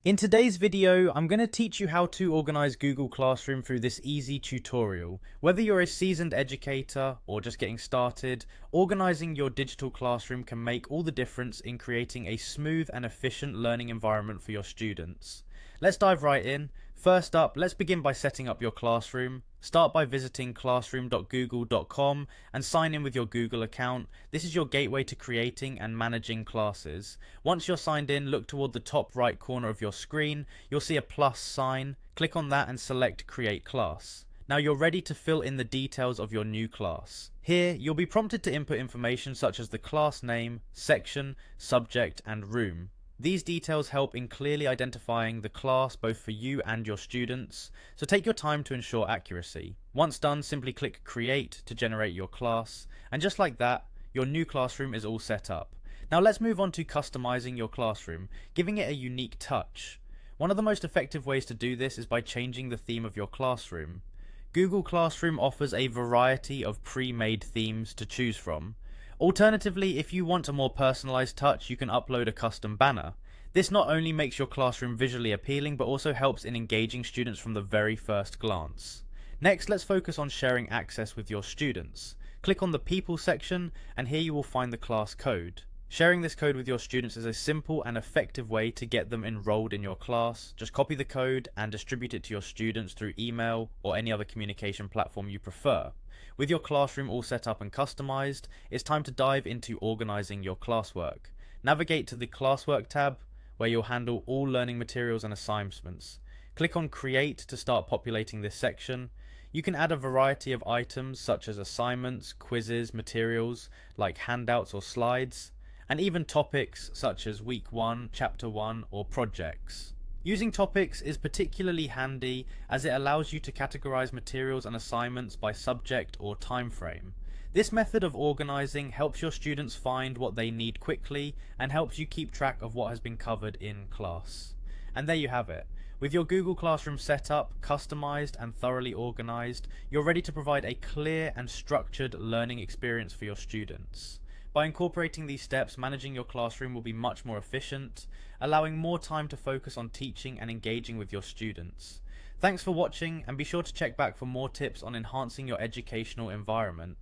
In today's video, I'm going to teach you how to organize Google Classroom through this easy tutorial. Whether you're a seasoned educator or just getting started, organizing your digital classroom can make all the difference in creating a smooth and efficient learning environment for your students. Let's dive right in. First up, let's begin by setting up your classroom. Start by visiting classroom.google.com and sign in with your Google account. This is your gateway to creating and managing classes. Once you're signed in, look toward the top right corner of your screen. You'll see a plus sign. Click on that and select Create Class. Now you're ready to fill in the details of your new class. Here, you'll be prompted to input information such as the class name, section, subject, and room. These details help in clearly identifying the class both for you and your students, so take your time to ensure accuracy. Once done, simply click Create to generate your class, and just like that, your new classroom is all set up. Now let's move on to customizing your classroom, giving it a unique touch. One of the most effective ways to do this is by changing the theme of your classroom. Google Classroom offers a variety of pre-made themes to choose from. Alternatively, if you want a more personalized touch, you can upload a custom banner. This not only makes your classroom visually appealing, but also helps in engaging students from the very first glance. Next, let's focus on sharing access with your students. Click on the People section, and here you will find the class code. Sharing this code with your students is a simple and effective way to get them enrolled in your class. Just copy the code and distribute it to your students through email or any other communication platform you prefer. With your classroom all set up and customized, it's time to dive into organizing your classwork. Navigate to the Classwork tab, where you'll handle all learning materials and assignments. Click on Create to start populating this section. You can add a variety of items such as assignments, quizzes, materials like handouts or slides, and even topics such as Week 1, Chapter 1, or projects. Using topics is particularly handy as it allows you to categorize materials and assignments by subject or time frame. This method of organizing helps your students find what they need quickly and helps you keep track of what has been covered in class. And there you have it. With your Google Classroom set up, customized, and thoroughly organized, you're ready to provide a clear and structured learning experience for your students. By incorporating these steps, managing your classroom will be much more efficient, allowing more time to focus on teaching and engaging with your students. Thanks for watching, and be sure to check back for more tips on enhancing your educational environment.